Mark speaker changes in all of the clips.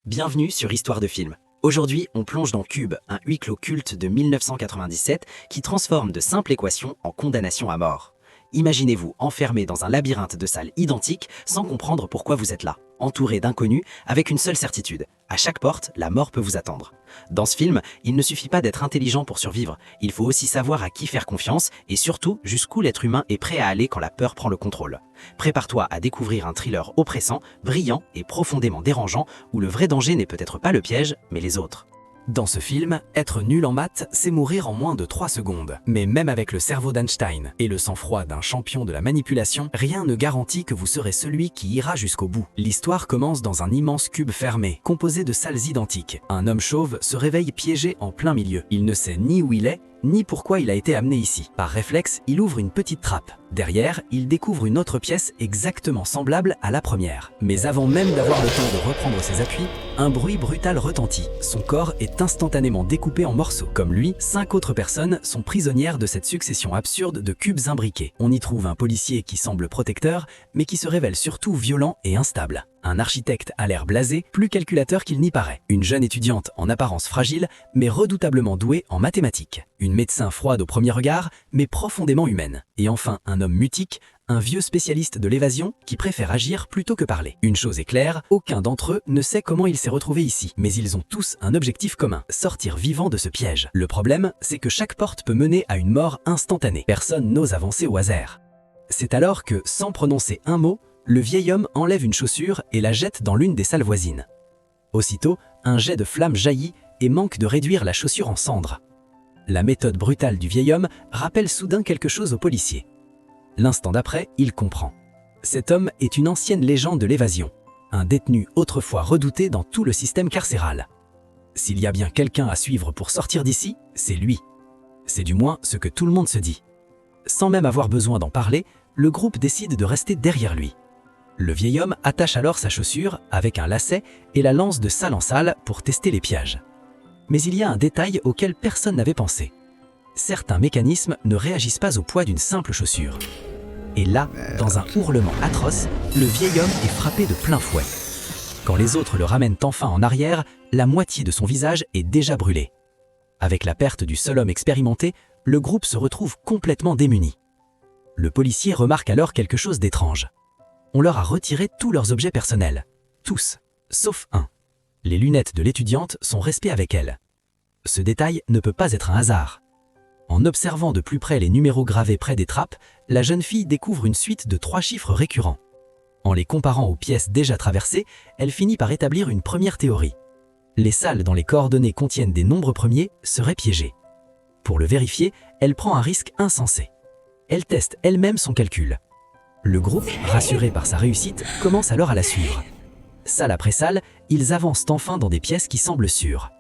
Speaker 1: Bienvenue sur Histoire de film. Aujourd'hui, on plonge dans Cube, un huis clos culte de 1997 qui transforme de simples équations en condamnation à mort. Imaginez-vous enfermé dans un labyrinthe de salles identiques sans comprendre pourquoi vous êtes là, entouré d'inconnus avec une seule certitude. À chaque porte, la mort peut vous attendre. Dans ce film, il ne suffit pas d'être intelligent pour survivre, il faut aussi savoir à qui faire confiance et surtout jusqu'où l'être humain est prêt à aller quand la peur prend le contrôle. Prépare-toi à découvrir un thriller oppressant, brillant et profondément dérangeant où le vrai danger n'est peut-être pas le piège, mais les autres.
Speaker 2: Dans ce film, être nul en maths, c'est mourir en moins de 3 secondes. Mais même avec le cerveau d'Einstein et le sang-froid d'un champion de la manipulation, rien ne garantit que vous serez celui qui ira jusqu'au bout. L'histoire commence dans un immense cube fermé, composé de salles identiques. Un homme chauve se réveille piégé en plein milieu. Il ne sait ni où il est, ni pourquoi il a été amené ici. Par réflexe, il ouvre une petite trappe. Derrière, il découvre une autre pièce exactement semblable à la première. Mais avant même d'avoir le temps de reprendre ses appuis, un bruit brutal retentit. Son corps est instantanément découpé en morceaux. Comme lui, 5 autres personnes sont prisonnières de cette succession absurde de cubes imbriqués. On y trouve un policier qui semble protecteur, mais qui se révèle surtout violent et instable. Un architecte à l'air blasé, plus calculateur qu'il n'y paraît. Une jeune étudiante en apparence fragile, mais redoutablement douée en mathématiques. Une médecin froide au premier regard, mais profondément humaine. Et enfin, un homme mutique, un vieux spécialiste de l'évasion qui préfère agir plutôt que parler. Une chose est claire, aucun d'entre eux ne sait comment il s'est retrouvé ici. Mais ils ont tous un objectif commun, sortir vivant de ce piège. Le problème, c'est que chaque porte peut mener à une mort instantanée. Personne n'ose avancer au hasard. C'est alors que, sans prononcer un mot, le vieil homme enlève une chaussure et la jette dans l'une des salles voisines. Aussitôt, un jet de flamme jaillit et manque de réduire la chaussure en cendres. La méthode brutale du vieil homme rappelle soudain quelque chose au policier. L'instant d'après, il comprend. Cet homme est une ancienne légende de l'évasion, un détenu autrefois redouté dans tout le système carcéral. S'il y a bien quelqu'un à suivre pour sortir d'ici, c'est lui. C'est du moins ce que tout le monde se dit. Sans même avoir besoin d'en parler, le groupe décide de rester derrière lui. Le vieil homme attache alors sa chaussure avec un lacet et la lance de salle en salle pour tester les pièges. Mais il y a un détail auquel personne n'avait pensé. Certains mécanismes ne réagissent pas au poids d'une simple chaussure. Et là, dans un hurlement atroce, le vieil homme est frappé de plein fouet. Quand les autres le ramènent enfin en arrière, la moitié de son visage est déjà brûlé. Avec la perte du seul homme expérimenté, le groupe se retrouve complètement démuni. Le policier remarque alors quelque chose d'étrange. On leur a retiré tous leurs objets personnels. Tous, sauf un. Les lunettes de l'étudiante sont restées avec elle. Ce détail ne peut pas être un hasard. En observant de plus près les numéros gravés près des trappes, la jeune fille découvre une suite de 3 chiffres récurrents. En les comparant aux pièces déjà traversées, elle finit par établir une première théorie. Les salles dont les coordonnées contiennent des nombres premiers seraient piégées. Pour le vérifier, elle prend un risque insensé. Elle teste elle-même son calcul. Le groupe, rassuré par sa réussite, commence alors à la suivre. Salle après salle, ils avancent enfin dans des pièces qui semblent sûres.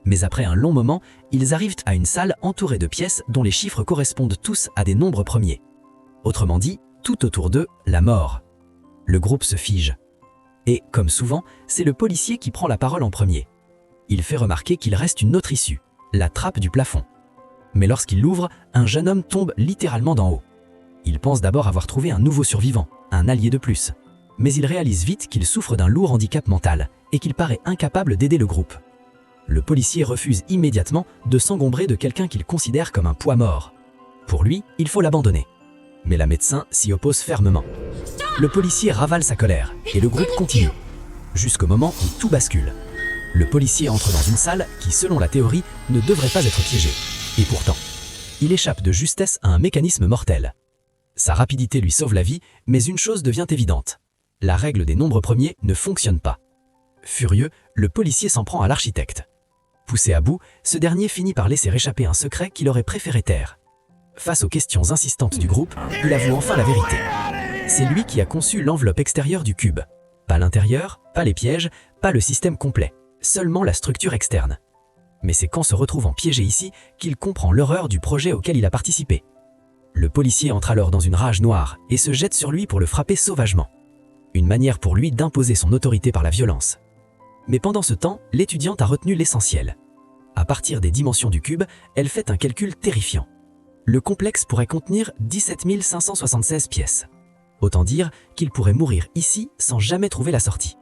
Speaker 2: Mais après un long moment, ils arrivent à une salle entourée de pièces dont les chiffres correspondent tous à des nombres premiers. Autrement dit, tout autour d'eux, la mort. Le groupe se fige. Et, comme souvent, c'est le policier qui prend la parole en premier. Il fait remarquer qu'il reste une autre issue, la trappe du plafond. Mais lorsqu'il l'ouvre, un jeune homme tombe littéralement d'en haut. Il pense d'abord avoir trouvé un nouveau survivant, un allié de plus. Mais il réalise vite qu'il souffre d'un lourd handicap mental et qu'il paraît incapable d'aider le groupe. Le policier refuse immédiatement de s'engombrer de quelqu'un qu'il considère comme un poids mort. Pour lui, il faut l'abandonner. Mais la médecin s'y oppose fermement. Le policier ravale sa colère et le groupe continue, jusqu'au moment où tout bascule. Le policier entre dans une salle qui, selon la théorie, ne devrait pas être piégée. Et pourtant, il échappe de justesse à un mécanisme mortel. Sa rapidité lui sauve la vie, mais une chose devient évidente. La règle des nombres premiers ne fonctionne pas. Furieux, le policier s'en prend à l'architecte. Poussé à bout, ce dernier finit par laisser échapper un secret qu'il aurait préféré taire. Face aux questions insistantes du groupe, il avoue enfin la vérité. C'est lui qui a conçu l'enveloppe extérieure du cube. Pas l'intérieur, pas les pièges, pas le système complet, seulement la structure externe. Mais c'est qu'en se retrouvant piégé ici qu'il comprend l'horreur du projet auquel il a participé. Le policier entre alors dans une rage noire et se jette sur lui pour le frapper sauvagement. Une manière pour lui d'imposer son autorité par la violence. Mais pendant ce temps, l'étudiante a retenu l'essentiel. À partir des dimensions du cube, elle fait un calcul terrifiant. Le complexe pourrait contenir 17 576 pièces. Autant dire qu'il pourrait mourir ici sans jamais trouver la sortie.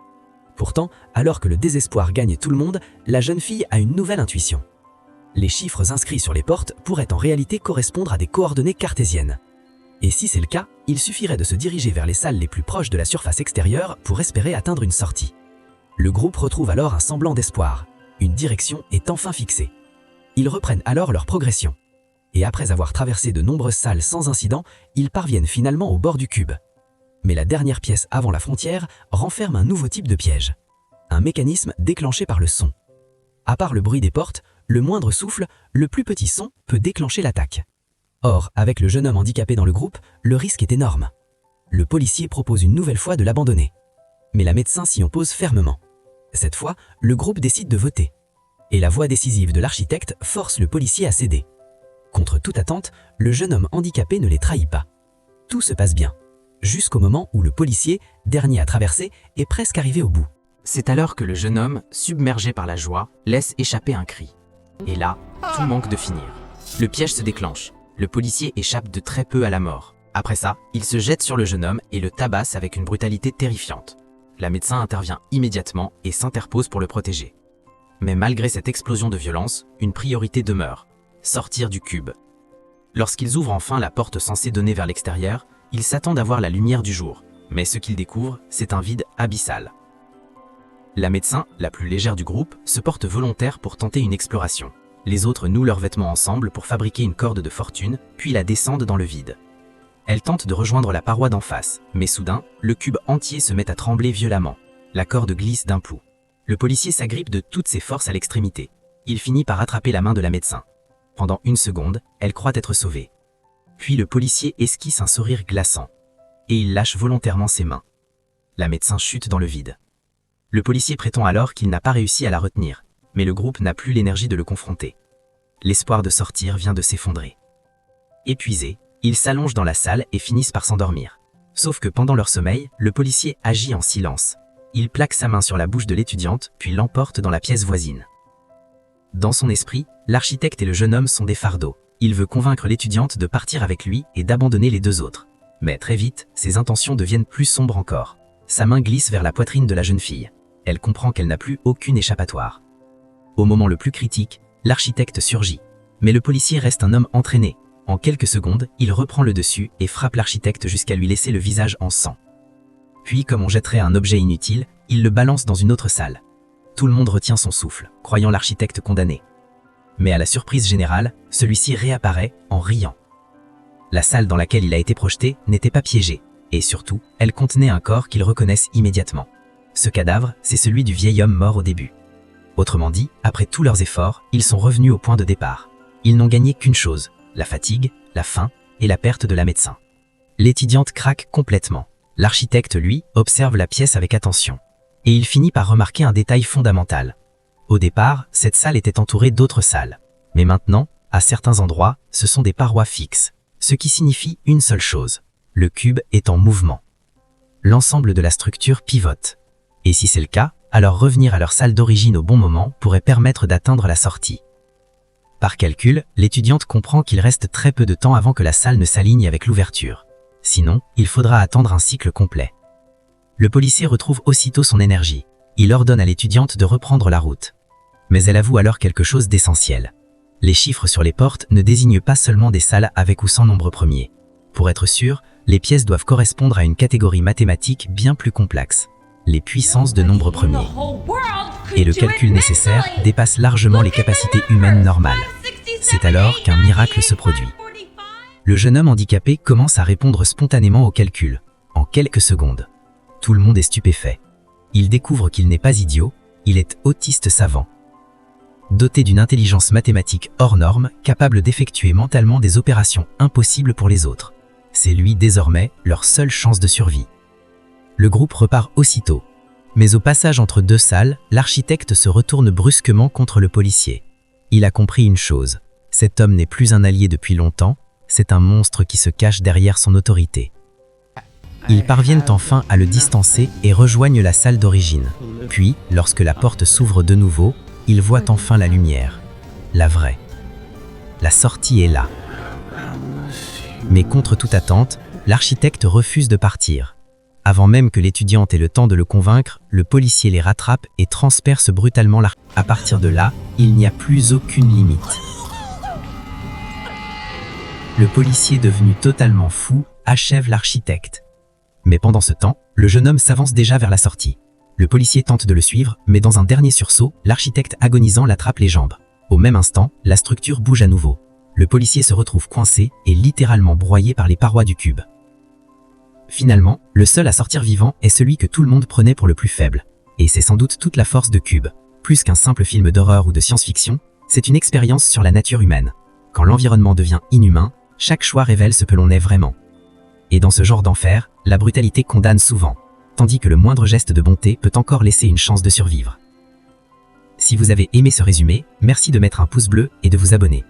Speaker 2: Pourtant, alors que le désespoir gagne tout le monde, la jeune fille a une nouvelle intuition. Les chiffres inscrits sur les portes pourraient en réalité correspondre à des coordonnées cartésiennes. Et si c'est le cas, il suffirait de se diriger vers les salles les plus proches de la surface extérieure pour espérer atteindre une sortie. Le groupe retrouve alors un semblant d'espoir. Une direction est enfin fixée. Ils reprennent alors leur progression. Et après avoir traversé de nombreuses salles sans incident, ils parviennent finalement au bord du cube. Mais la dernière pièce avant la frontière renferme un nouveau type de piège. Un mécanisme déclenché par le son. À part le bruit des portes, le moindre souffle, le plus petit son peut déclencher l'attaque. Or, avec le jeune homme handicapé dans le groupe, le risque est énorme. Le policier propose une nouvelle fois de l'abandonner. Mais la médecin s'y oppose fermement. Cette fois, le groupe décide de voter. Et la voix décisive de l'architecte force le policier à céder. Contre toute attente, le jeune homme handicapé ne les trahit pas. Tout se passe bien, jusqu'au moment où le policier, dernier à traverser, est presque arrivé au bout.
Speaker 1: C'est alors que le jeune homme, submergé par la joie, laisse échapper un cri. Et là, tout manque de finir. Le piège se déclenche. Le policier échappe de très peu à la mort. Après ça, il se jette sur le jeune homme et le tabasse avec une brutalité terrifiante. La médecin intervient immédiatement et s'interpose pour le protéger. Mais malgré cette explosion de violence, une priorité demeure. Sortir du cube. Lorsqu'ils ouvrent enfin la porte censée donner vers l'extérieur, ils s'attendent à voir la lumière du jour. Mais ce qu'ils découvrent, c'est un vide abyssal. La médecin, la plus légère du groupe, se porte volontaire pour tenter une exploration. Les autres nouent leurs vêtements ensemble pour fabriquer une corde de fortune, puis la descendent dans le vide. Elle tente de rejoindre la paroi d'en face, mais soudain, le cube entier se met à trembler violemment. La corde glisse d'un plout. Le policier s'agrippe de toutes ses forces à l'extrémité. Il finit par attraper la main de la médecin. Pendant une seconde, elle croit être sauvée. Puis le policier esquisse un sourire glaçant. Et il lâche volontairement ses mains. La médecin chute dans le vide. Le policier prétend alors qu'il n'a pas réussi à la retenir, mais le groupe n'a plus l'énergie de le confronter. L'espoir de sortir vient de s'effondrer. Épuisés, ils s'allongent dans la salle et finissent par s'endormir. Sauf que pendant leur sommeil, le policier agit en silence. Il plaque sa main sur la bouche de l'étudiante, puis l'emporte dans la pièce voisine. Dans son esprit, l'architecte et le jeune homme sont des fardeaux. Il veut convaincre l'étudiante de partir avec lui et d'abandonner les deux autres. Mais très vite, ses intentions deviennent plus sombres encore. Sa main glisse vers la poitrine de la jeune fille. Elle comprend qu'elle n'a plus aucune échappatoire. Au moment le plus critique, l'architecte surgit. Mais le policier reste un homme entraîné. En quelques secondes, il reprend le dessus et frappe l'architecte jusqu'à lui laisser le visage en sang. Puis, comme on jetterait un objet inutile, il le balance dans une autre salle. Tout le monde retient son souffle, croyant l'architecte condamné. Mais à la surprise générale, celui-ci réapparaît en riant. La salle dans laquelle il a été projeté n'était pas piégée, et surtout, elle contenait un corps qu'ils reconnaissent immédiatement. Ce cadavre, c'est celui du vieil homme mort au début. Autrement dit, après tous leurs efforts, ils sont revenus au point de départ. Ils n'ont gagné qu'une chose, la fatigue, la faim et la perte de la médecin. L'étudiante craque complètement. L'architecte, lui, observe la pièce avec attention. Et il finit par remarquer un détail fondamental. Au départ, cette salle était entourée d'autres salles. Mais maintenant, à certains endroits, ce sont des parois fixes. Ce qui signifie une seule chose. Le cube est en mouvement. L'ensemble de la structure pivote. Et si c'est le cas, alors revenir à leur salle d'origine au bon moment pourrait permettre d'atteindre la sortie. Par calcul, l'étudiante comprend qu'il reste très peu de temps avant que la salle ne s'aligne avec l'ouverture. Sinon, il faudra attendre un cycle complet. Le policier retrouve aussitôt son énergie. Il ordonne à l'étudiante de reprendre la route. Mais elle avoue alors quelque chose d'essentiel. Les chiffres sur les portes ne désignent pas seulement des salles avec ou sans nombre premier. Pour être sûr, les pièces doivent correspondre à une catégorie mathématique bien plus complexe. Les puissances de nombres premiers. Et le calcul nécessaire dépasse largement les capacités humaines normales. C'est alors qu'un miracle se produit. Le jeune homme handicapé commence à répondre spontanément au calcul, en quelques secondes. Tout le monde est stupéfait. Il découvre qu'il n'est pas idiot, il est autiste savant. Doté d'une intelligence mathématique hors norme, capable d'effectuer mentalement des opérations impossibles pour les autres. C'est lui désormais leur seule chance de survie. Le groupe repart aussitôt. Mais au passage entre deux salles, l'architecte se retourne brusquement contre le policier. Il a compris une chose. Cet homme n'est plus un allié depuis longtemps, c'est un monstre qui se cache derrière son autorité. Ils parviennent enfin à le distancer et rejoignent la salle d'origine. Puis, lorsque la porte s'ouvre de nouveau, ils voient enfin la lumière. La vraie. La sortie est là. Mais contre toute attente, l'architecte refuse de partir.
Speaker 2: Avant même que l'étudiante ait le temps de le convaincre, le policier les rattrape et transperce brutalement l'architecte. À partir de là, il n'y a plus aucune limite. Le policier devenu totalement fou achève l'architecte. Mais pendant ce temps, le jeune homme s'avance déjà vers la sortie. Le policier tente de le suivre, mais dans un dernier sursaut, l'architecte agonisant l'attrape les jambes. Au même instant, la structure bouge à nouveau. Le policier se retrouve coincé et littéralement broyé par les parois du cube. Finalement, le seul à sortir vivant est celui que tout le monde prenait pour le plus faible. Et c'est sans doute toute la force de Cube. Plus qu'un simple film d'horreur ou de science-fiction, c'est une expérience sur la nature humaine. Quand l'environnement devient inhumain, chaque choix révèle ce que l'on est vraiment. Et dans ce genre d'enfer, la brutalité condamne souvent, tandis que le moindre geste de bonté peut encore laisser une chance de survivre. Si vous avez aimé ce résumé, merci de mettre un pouce bleu et de vous abonner.